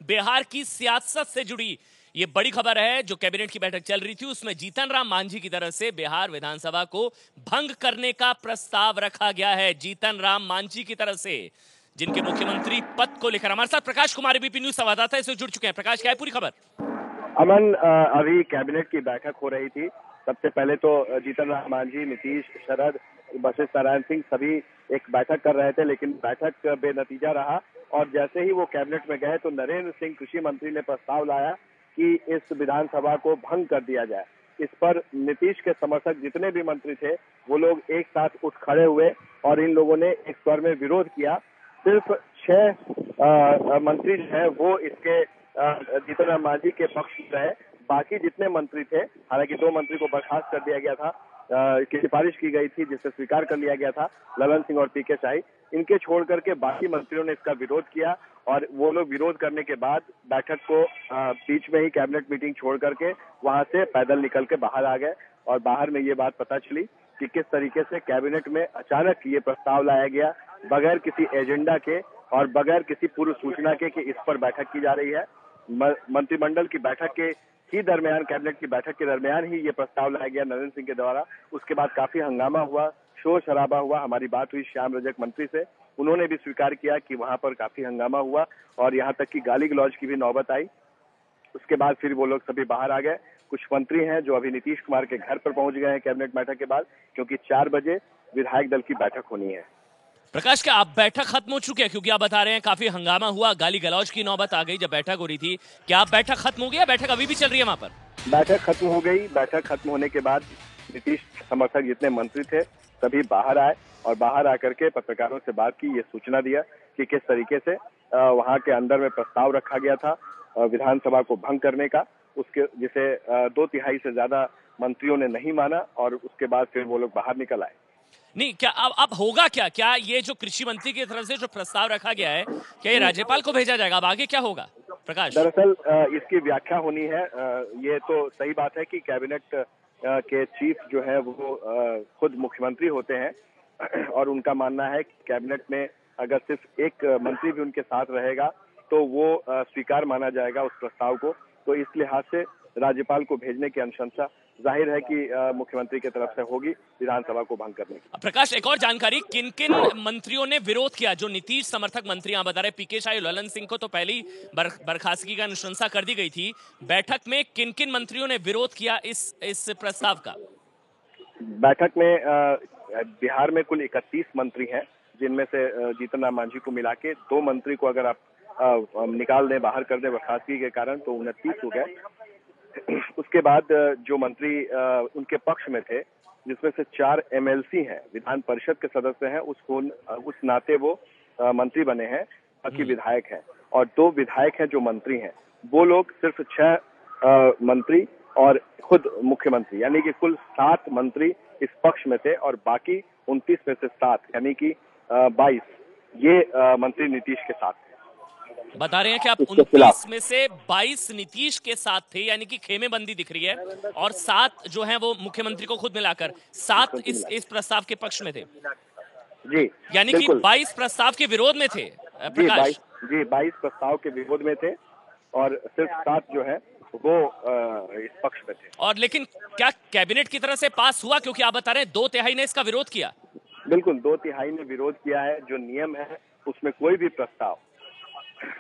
बिहार की सियासत से जुड़ी ये बड़ी खबर है। जो कैबिनेट की बैठक चल रही थी उसमें जीतन राम मांझी की तरफ से बिहार विधानसभा को भंग करने का प्रस्ताव रखा गया है। जीतन राम मांझी की तरफ से, जिनके मुख्यमंत्री पद को लेकर हमारे साथ प्रकाश कुमार एबीपी न्यूज संवाददाता इससे जुड़ चुके हैं। प्रकाश, क्या है पूरी खबर? अमन, अभी कैबिनेट की बैठक हो रही थी। सबसे पहले तो जीतन राम मांझी, नीतीश, शरद, वशिष्ठ नारायण सिंह सभी एक बैठक कर रहे थे, लेकिन बैठक बेनतीजा रहा। और जैसे ही वो कैबिनेट में गए तो नरेंद्र सिंह कृषि मंत्री ने प्रस्ताव लाया कि इस विधानसभा को भंग कर दिया जाए। इस पर नीतीश के समर्थक जितने भी मंत्री थे वो लोग एक साथ उठ खड़े हुए और इन लोगों ने एक स्वर में विरोध किया। सिर्फ 6 मंत्री जो है वो इसके जीतन राम मांझी के पक्ष में रहे। बाकी जितने मंत्री थे, हालांकि 2 मंत्री को बर्खास्त कर दिया गया था, की सिफारिश की गई थी जिसे स्वीकार कर लिया गया था, ललन सिंह और पीके शाही। इनके छोड़ करके बाकी मंत्रियों ने इसका विरोध किया और वो लोग विरोध करने के बाद बैठक को बीच में ही कैबिनेट मीटिंग छोड़ करके वहां से पैदल निकल के बाहर आ गए। और बाहर में ये बात पता चली कि किस तरीके से कैबिनेट में अचानक ये प्रस्ताव लाया गया, बगैर किसी एजेंडा के और बगैर किसी पूर्व सूचना के कि इस पर बैठक की जा रही है। मंत्रिमंडल की बैठक के ही दरमियान, कैबिनेट की बैठक के दरमियान ही ये प्रस्ताव लाया गया नरेंद्र सिंह के द्वारा। उसके बाद काफी हंगामा हुआ, शोर शराबा हुआ। हमारी बात हुई श्याम रजक मंत्री से, उन्होंने भी स्वीकार किया कि वहां पर काफी हंगामा हुआ और यहाँ तक कि गाली गलौज की भी नौबत आई। उसके बाद फिर वो लोग सभी बाहर आ गए। कुछ मंत्री हैं जो अभी नीतीश कुमार के घर पर पहुंच गए हैं कैबिनेट बैठक के बाद, क्योंकि 4 बजे विधायक दल की बैठक होनी है। प्रकाश, क्या अब बैठक खत्म हो चुकी है? क्योंकि आप बता रहे हैं काफी हंगामा हुआ, गाली गलौज की नौबत आ गई जब बैठक हो रही थी। क्या अब बैठक खत्म हो गई? बैठक अभी भी चल रही है वहां पर? बैठक खत्म हो गई। बैठक खत्म होने के बाद नीतीश समर्थक जितने मंत्री थे सभी बाहर आए और बाहर आकर के पत्रकारों से बात की, ये सूचना दिया कि किस तरीके से वहां के अंदर में प्रस्ताव रखा गया था विधानसभा को भंग करने का, उसके जिसे 2/3 से ज्यादा मंत्रियों ने नहीं माना और उसके बाद फिर वो लोग बाहर निकल आए। नहीं, क्या अब होगा क्या? क्या ये जो कृषि मंत्री की तरफ से जो प्रस्ताव रखा गया है, क्या ये राज्यपाल को भेजा जाएगा? अब आगे क्या होगा प्रकाश? दरअसल इसकी व्याख्या होनी है। ये तो सही बात है कि कैबिनेट के चीफ जो है वो खुद मुख्यमंत्री होते हैं और उनका मानना है कि कैबिनेट में अगर सिर्फ एक मंत्री भी उनके साथ रहेगा तो वो स्वीकार माना जाएगा उस प्रस्ताव को। तो इस लिहाज से राज्यपाल को भेजने की अनुशंसा जाहिर है कि मुख्यमंत्री की तरफ से होगी विधानसभा को भंग करने की। प्रकाश, एक और जानकारी, किन किन मंत्रियों ने विरोध किया? जो नीतीश समर्थक मंत्री आप बता रहे, पीके शाही, ललन सिंह को तो पहले ही बर्खास्तगी का अनुशंसा कर दी गई थी। बैठक में किन किन मंत्रियों ने विरोध किया इस प्रस्ताव का? बैठक में बिहार में कुल 31 मंत्री हैं, जिनमें से जीतन राम मांझी को मिला के 2 मंत्री को अगर आप निकाल दें, बाहर कर दें बर्खास्तगी के कारण, तो 29 हो गए। उसके बाद जो मंत्री उनके पक्ष में थे, जिसमें से 4 MLC हैं, विधान परिषद के सदस्य हैं, उस नाते वो मंत्री बने हैं, बाकी विधायक हैं। और 2 विधायक हैं जो मंत्री हैं, वो लोग सिर्फ 6 मंत्री और खुद मुख्यमंत्री, यानी कि कुल 7 मंत्री इस पक्ष में थे और बाकी 29 में से 7 यानी कि 22 ये मंत्री नीतीश के साथ थे। बता रहे हैं कि आप 29 में से 22 नीतीश के साथ थे, यानी कि खेमेबंदी दिख रही है, और 7 जो हैं वो मुख्यमंत्री को खुद मिलाकर 7 इस प्रस्ताव के पक्ष में थे। जी, यानी कि 22 प्रस्ताव के विरोध में थे प्रकाश। जी, 22 प्रस्ताव के विरोध में थे और सिर्फ 7 जो है वो इस पक्ष में थे। और लेकिन क्या कैबिनेट की तरफ से पास हुआ? क्योंकि आप बता रहे हैं 2/3 ने इसका विरोध किया। बिल्कुल, 2/3 ने विरोध किया है। जो नियम है उसमें कोई भी प्रस्ताव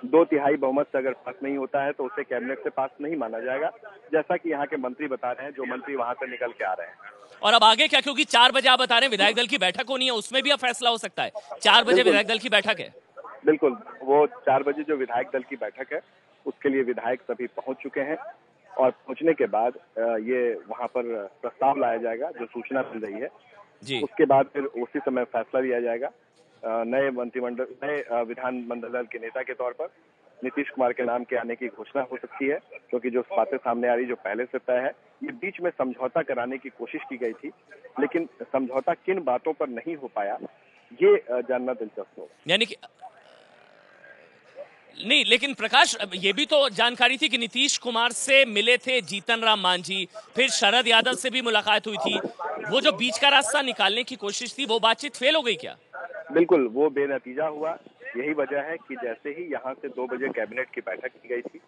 2/3 बहुमत से अगर पास नहीं होता है तो उसे कैबिनेट से पास नहीं माना जाएगा, जैसा कि यहाँ के मंत्री बता रहे हैं, जो मंत्री वहां से निकल के आ रहे हैं। और अब आगे क्या? क्योंकि 4 बजे आप बता रहे हैं विधायक दल की बैठक होनी है, उसमें भी अब फैसला हो सकता है। 4 बजे विधायक दल की बैठक है। बिल्कुल, वो 4 बजे जो विधायक दल की बैठक है उसके लिए विधायक सभी पहुंच चुके हैं और पहुंचने के बाद ये वहां पर प्रस्ताव लाया जाएगा, जो सूचना मिल रही है जी। उसके बाद फिर उसी समय फैसला लिया जाएगा। नए मंत्रिमंडल, नए विधानमंडल के नेता के तौर पर नीतीश कुमार के नाम के आने की घोषणा हो सकती है, क्योंकि जो बातें सामने आ रही जो पहले से तय है। ये बीच में समझौता कराने की कोशिश की गई थी, लेकिन समझौता किन बातों पर नहीं हो पाया ये जानना दिलचस्प होगा। यानी कि नहीं, लेकिन प्रकाश, ये भी तो जानकारी थी कि नीतीश कुमार से मिले थे जीतन राम मांझी, फिर शरद यादव से भी मुलाकात हुई थी। वो जो बीच का रास्ता निकालने की कोशिश थी, वो बातचीत फेल हो गई क्या? बिल्कुल, वो बेनतीजा हुआ। यही वजह है कि जैसे ही यहाँ से 2 बजे कैबिनेट की बैठक की गई थी,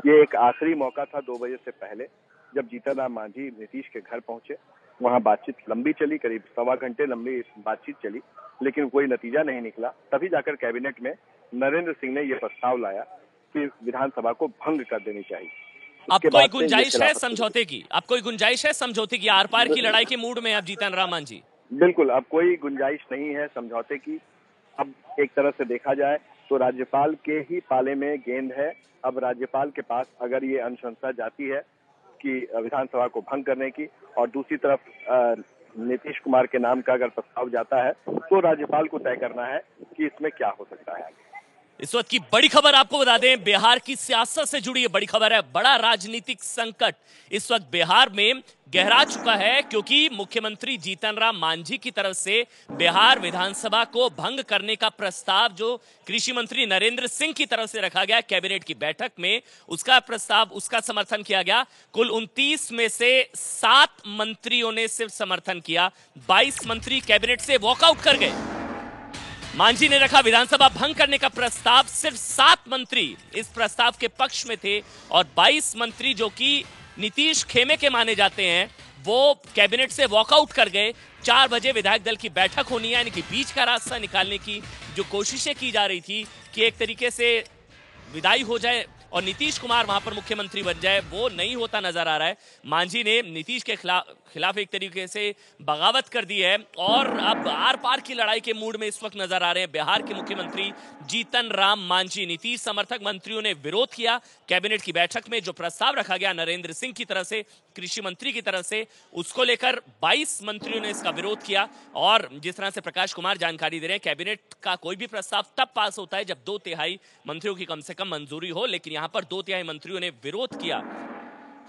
ये एक आखिरी मौका था 2 बजे से पहले, जब जीतन राम मांझी नीतीश के घर पहुंचे। वहां बातचीत लंबी चली, करीब 1.25 घंटे लंबी बातचीत चली, लेकिन कोई नतीजा नहीं निकला। तभी जाकर कैबिनेट में नरेंद्र सिंह ने यह प्रस्ताव लाया कि विधानसभा को भंग कर देनी चाहिए। अब कोई गुंजाइश है समझौते की? अब कोई गुंजाइश है समझौते की? आर पार की लड़ाई के मूड में अब जीतन राम मांझी? बिल्कुल, अब कोई गुंजाइश नहीं है समझौते की। अब एक तरह से देखा जाए तो राज्यपाल के ही पाले में गेंद है। अब राज्यपाल के पास अगर ये अनुशंसा जाती है कि विधानसभा को भंग करने की, और दूसरी तरफ नीतीश कुमार के नाम का अगर प्रस्ताव जाता है, तो राज्यपाल को तय करना है कि इसमें क्या हो सकता है। इस वक्त की बड़ी खबर आपको बता दें, बिहार की सियासत से जुड़ी ये बड़ी खबर है। बड़ा राजनीतिक संकट इस वक्त बिहार में गहरा चुका है, क्योंकि मुख्यमंत्री जीतन राम मांझी की तरफ से बिहार विधानसभा को भंग करने का प्रस्ताव जो कृषि मंत्री नरेंद्र सिंह की तरफ से रखा गया कैबिनेट की बैठक में, उसका प्रस्ताव, उसका समर्थन किया गया। कुल 29 में से 7 मंत्रियों ने सिर्फ समर्थन किया, 22 मंत्री कैबिनेट से वॉकआउट कर गए। मांझी ने रखा विधानसभा भंग करने का प्रस्ताव, सिर्फ 7 मंत्री इस प्रस्ताव के पक्ष में थे, और 22 मंत्री जो कि नीतीश खेमे के माने जाते हैं, वो कैबिनेट से वॉकआउट कर गए। 4 बजे विधायक दल की बैठक होनी है, यानी कि बीच का रास्ता निकालने की जो कोशिशें की जा रही थी कि एक तरीके से विदाई हो जाए और नीतीश कुमार वहां पर मुख्यमंत्री बन जाए, वो नहीं होता नजर आ रहा है। मांझी ने नीतीश के खिलाफ एक तरीके से बगावत कर दी है, और अब आर पार की लड़ाई के मूड में इस वक्त नजर आ रहे हैं बिहार के मुख्यमंत्री जीतन राम मांझी। नीतीश समर्थक मंत्रियों ने विरोध किया कैबिनेट की बैठक में। जो प्रस्ताव रखा गया नरेंद्र सिंह की तरफ से, कृषि मंत्री की तरफ से, उसको लेकर 22 मंत्रियों ने इसका विरोध किया। और जिस तरह से प्रकाश कुमार जानकारी दे रहे हैं, कैबिनेट का कोई भी प्रस्ताव तब पास होता है जब 2/3 मंत्रियों की कम से कम मंजूरी हो, लेकिन यहां पर 2/3 मंत्रियों ने विरोध किया।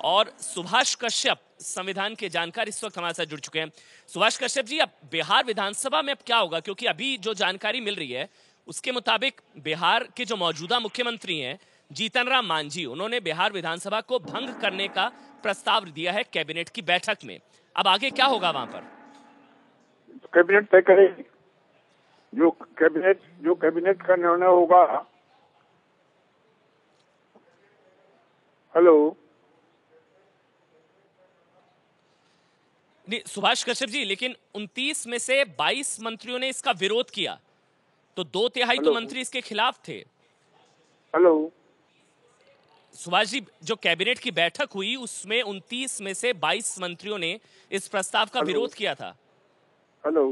और सुभाष कश्यप, संविधान के जानकार, इस वक्त हमारे साथ जुड़ चुके हैं। सुभाष कश्यप जी, अब बिहार विधानसभा में अब क्या होगा? क्योंकि अभी जो जानकारी मिल रही है उसके मुताबिक बिहार के जो मौजूदा मुख्यमंत्री हैं जीतन राम मांझी, उन्होंने बिहार विधानसभा को भंग करने का प्रस्ताव दिया है कैबिनेट की बैठक में। अब आगे क्या होगा वहां पर? कैबिनेट तय करेगी। जो कैबिनेट का निर्णय होगा। हेलो, नहीं सुभाष कश्यप जी, लेकिन 29 में से 22 मंत्रियों ने इसका विरोध किया, तो 2/3 तो मंत्री इसके खिलाफ थे। हेलो सुभाष जी, जो कैबिनेट की बैठक हुई उसमें 29 में से 22 मंत्रियों ने इस प्रस्ताव का विरोध किया था। हेलो,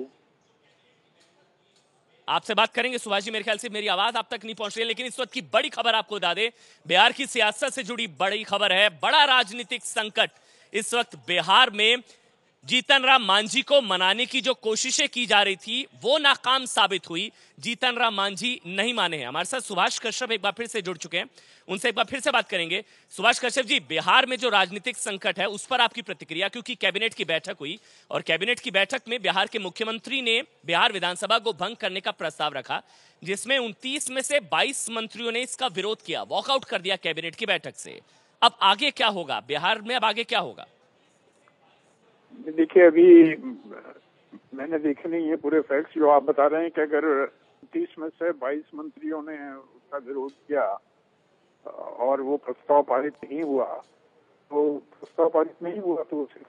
आपसे बात करेंगे सुभाष जी, मेरे ख्याल से मेरी आवाज आप तक नहीं पहुंच रही है, लेकिन इस वक्त की बड़ी खबर आपको बता दें, बिहार की सियासत से जुड़ी बड़ी खबर है। बड़ा राजनीतिक संकट इस वक्त बिहार में। जीतन राम मांझी को मनाने की जो कोशिशें की जा रही थी वो नाकाम साबित हुई। जीतन राम मांझी नहीं माने हैं। हमारे साथ सुभाष कश्यप एक बार फिर से जुड़ चुके हैं, उनसे एक बार फिर से बात करेंगे। सुभाष कश्यप जी, बिहार में जो राजनीतिक संकट है उस पर आपकी प्रतिक्रिया, क्योंकि कैबिनेट की बैठक हुई और कैबिनेट की बैठक में बिहार के मुख्यमंत्री ने बिहार विधानसभा को भंग करने का प्रस्ताव रखा, जिसमें 29 में से 22 मंत्रियों ने इसका विरोध किया, वॉकआउट कर दिया कैबिनेट की बैठक से। अब आगे क्या होगा बिहार में? अब आगे क्या होगा? देखिए, अभी मैंने देखे नहीं है पूरे फैक्ट्स जो आप बता रहे हैं कि अगर 30 में से 22 मंत्रियों ने उसका विरोध किया और वो प्रस्ताव पारित नहीं हुआ, तो प्रस्ताव पारित नहीं हुआ तो उसे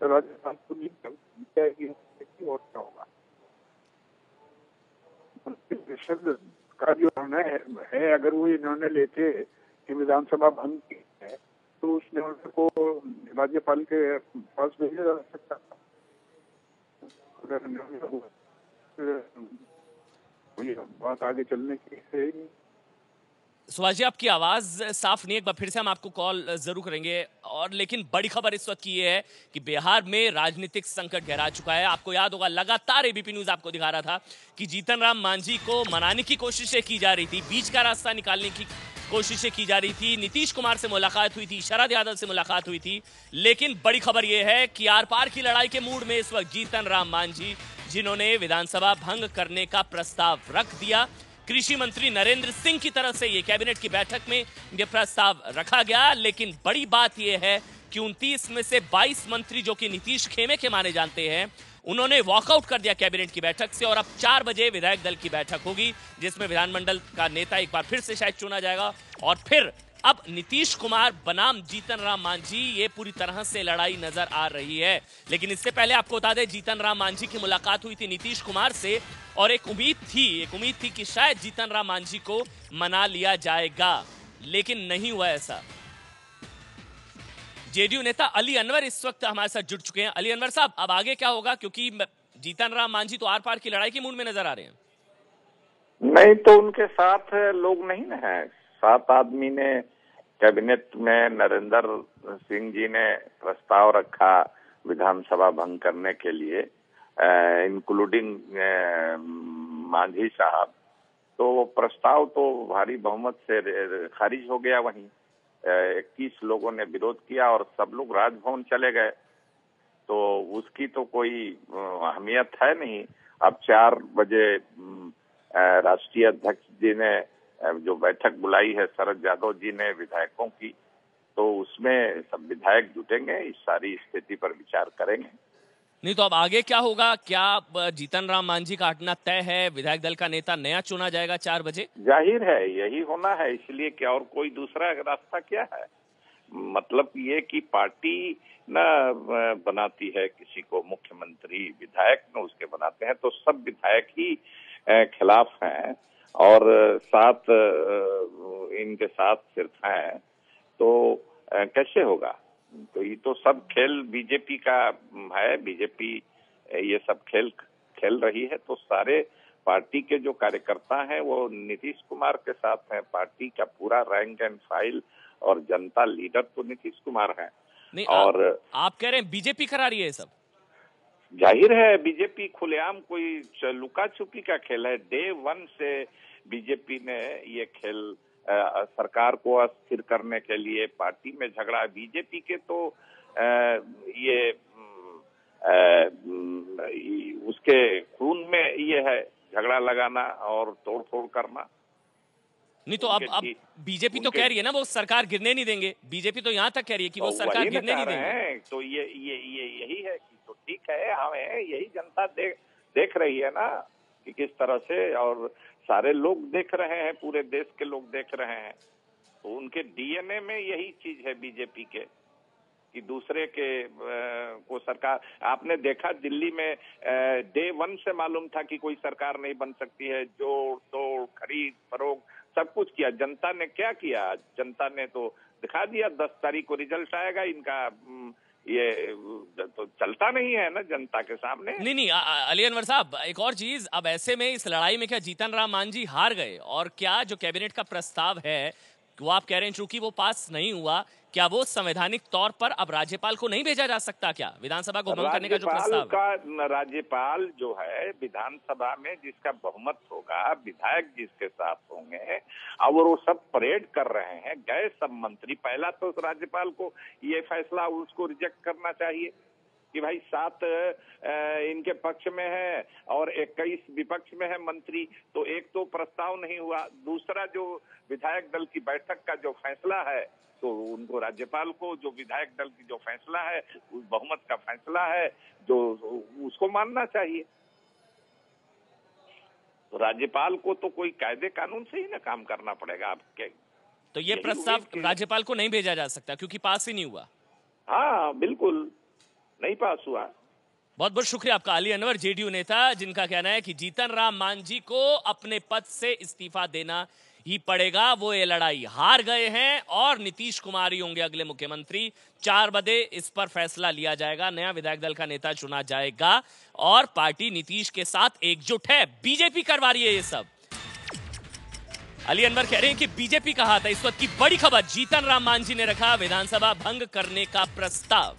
राज्यपाल को नहीं जाएगी और क्या होगा। परिषद का जो निर्णय है, अगर वो ये निर्णय लेते कि विधानसभा भंग की है, तो उस निर्णय को राज्यपाल के पास भेजा जा सकता था। अगर निर्णय हुआ बात आगे चलने की है ही नहीं। सुभाष जी, आपकी आवाज साफ नहीं है, एक बार फिर से हम आपको कॉल जरूर करेंगे। और लेकिन बड़ी खबर इस वक्त की है कि बिहार में राजनीतिक संकट गहरा चुका है। आपको याद होगा, लगातार एबीपी न्यूज आपको दिखा रहा था कि जीतन राम मांझी को मनाने की कोशिशें की जा रही थी, बीच का रास्ता निकालने की कोशिशें की जा रही थी। नीतीश कुमार से मुलाकात हुई थी, शरद यादव से मुलाकात हुई थी, लेकिन बड़ी खबर यह है कि आर पार की लड़ाई के मूड में इस वक्त जीतन राम मांझी, जिन्होंने विधानसभा भंग करने का प्रस्ताव रख दिया। कृषि मंत्री नरेंद्र सिंह की तरफ से ये कैबिनेट की बैठक में यह प्रस्ताव रखा गया, लेकिन बड़ी बात यह है कि 29 में से 22 मंत्री जो कि नीतीश खेमे के माने जानते हैं, उन्होंने वॉकआउट कर दिया कैबिनेट की बैठक से और अब 4 बजे विधायक दल की बैठक होगी जिसमें विधानमंडल का नेता एक बार फिर से शायद चुना जाएगा और फिर अब नीतीश कुमार बनाम जीतन राम मांझी, ये पूरी तरह से लड़ाई नजर आ रही है। लेकिन इससे पहले आपको बता दें, जीतन राम मांझी की मुलाकात हुई थी नीतीश कुमार से और एक उम्मीद थी कि शायद जीतन राम मांझी को मना लिया जाएगा, लेकिन नहीं हुआ ऐसा। जेडीयू नेता अली अनवर इस वक्त हमारे साथ जुड़ चुके हैं। अली अनवर साहब, अब आगे क्या होगा, क्योंकि जीतन राम मांझी तो आर पार की लड़ाई के मूड में नजर आ रहे हैं। नहीं तो उनके साथ लोग नहीं ना है। 7 आदमी ने कैबिनेट में, नरेंद्र सिंह जी ने प्रस्ताव रखा विधानसभा भंग करने के लिए, इंक्लूडिंग मांझी साहब। तो वो प्रस्ताव तो भारी बहुमत से खारिज हो गया। वहीं 21 लोगों ने विरोध किया और सब लोग राजभवन चले गए। तो उसकी तो कोई अहमियत है नहीं। अब 4 बजे राष्ट्रीय अध्यक्ष जी ने जो बैठक बुलाई है शरद यादव जी ने विधायकों की, तो उसमें सब विधायक जुटेंगे, इस सारी स्थिति पर विचार करेंगे। नहीं तो अब आगे क्या होगा? क्या जीतन राम मांझी का हटना तय है? विधायक दल का नेता नया चुना जाएगा 4 बजे? जाहिर है यही होना है, इसलिए क्या और कोई दूसरा रास्ता क्या है? मतलब ये कि पार्टी न बनाती है किसी को मुख्यमंत्री, विधायक न उसके बनाते हैं, तो सब विधायक ही खिलाफ हैं और 7 इनके साथ सिर्फ हैं, तो कैसे होगा? तो ये तो सब खेल बीजेपी का है। बीजेपी ये सब खेल खेल रही है, तो सारे पार्टी के जो कार्यकर्ता हैं वो नीतीश कुमार के साथ हैं। पार्टी का पूरा रैंक एंड फाइल और जनता लीडर तो नीतीश कुमार हैं। नहीं, और आप कह रहे हैं बीजेपी करा रही है ये सब? जाहिर है बीजेपी खुलेआम, कोई लुका छुपी का खेल है। डे 1 से बीजेपी ने ये खेल सरकार को अस्थिर करने के लिए पार्टी में झगड़ा। बीजेपी के तो ये उसके खून में ये है, झगड़ा लगाना और तोड़फोड़ करना। नहीं तो अब बीजेपी तो कह रही है ना वो सरकार गिरने नहीं देंगे। बीजेपी तो यहाँ तक कह रही है कि वो सरकार गिरने नहीं देंगे। तो ये यही है कि तो ठीक है, हमें यही जनता देख रही है ना कि किस तरह से, और सारे लोग देख रहे हैं, पूरे देश के लोग देख रहे हैं। तो उनके डीएनए में यही चीज है बीजेपी के कि दूसरे के को सरकार। आपने देखा दिल्ली में डे 1 से मालूम था कि कोई सरकार नहीं बन सकती है। जोड़ तोड़, खरीद फरोख्त सब कुछ किया। जनता ने क्या किया? जनता ने तो दिखा दिया। 10 तारीख को रिजल्ट आएगा इनका। ये तो चलता नहीं है ना जनता के सामने। नहीं अली अनवर साहब, एक और चीज, अब ऐसे में इस लड़ाई में क्या जीतन राम मांझी हार गए? और क्या जो कैबिनेट का प्रस्ताव है वो आप कह रहे हैं चूंकि वो पास नहीं हुआ, क्या वो संवैधानिक तौर पर अब राज्यपाल को नहीं भेजा जा सकता? क्या विधानसभा को भंग करने का जो प्रस्ताव है? राज्यपाल जो है विधानसभा में जिसका बहुमत होगा, विधायक जिसके साथ होंगे, और वो सब परेड कर रहे हैं, गए सब मंत्री। पहला तो राज्यपाल को ये फैसला उसको रिजेक्ट करना चाहिए कि भाई 7 इनके पक्ष में है और 21 विपक्ष में है मंत्री। तो एक तो प्रस्ताव नहीं हुआ। दूसरा जो विधायक दल की बैठक का जो फैसला है, तो उनको राज्यपाल को जो विधायक दल की जो फैसला है, उस बहुमत का फैसला है, जो उसको मानना चाहिए। तो राज्यपाल को तो कोई कायदे कानून से ही ना काम करना पड़ेगा आपके। तो ये प्रस्ताव राज्यपाल को नहीं भेजा जा सकता क्योंकि पास ही नहीं हुआ? हाँ बिल्कुल नहीं पास हुआ। बहुत बहुत शुक्रिया आपका अली अनवर, जेडीयू नेता, जिनका कहना है कि जीतन राम मांझी को अपने पद से इस्तीफा देना ही पड़ेगा। वो ये लड़ाई हार गए हैं और नीतीश कुमार ही होंगे अगले मुख्यमंत्री। 4 बजे इस पर फैसला लिया जाएगा, नया विधायक दल का नेता चुना जाएगा और पार्टी नीतीश के साथ एकजुट है। बीजेपी करवा रही है ये सब। अली अनवर कह रहे हैं कि बीजेपी का हाथ है। इस वक्त की बड़ी खबर, जीतन राम मांझी ने रखा विधानसभा भंग करने का प्रस्ताव।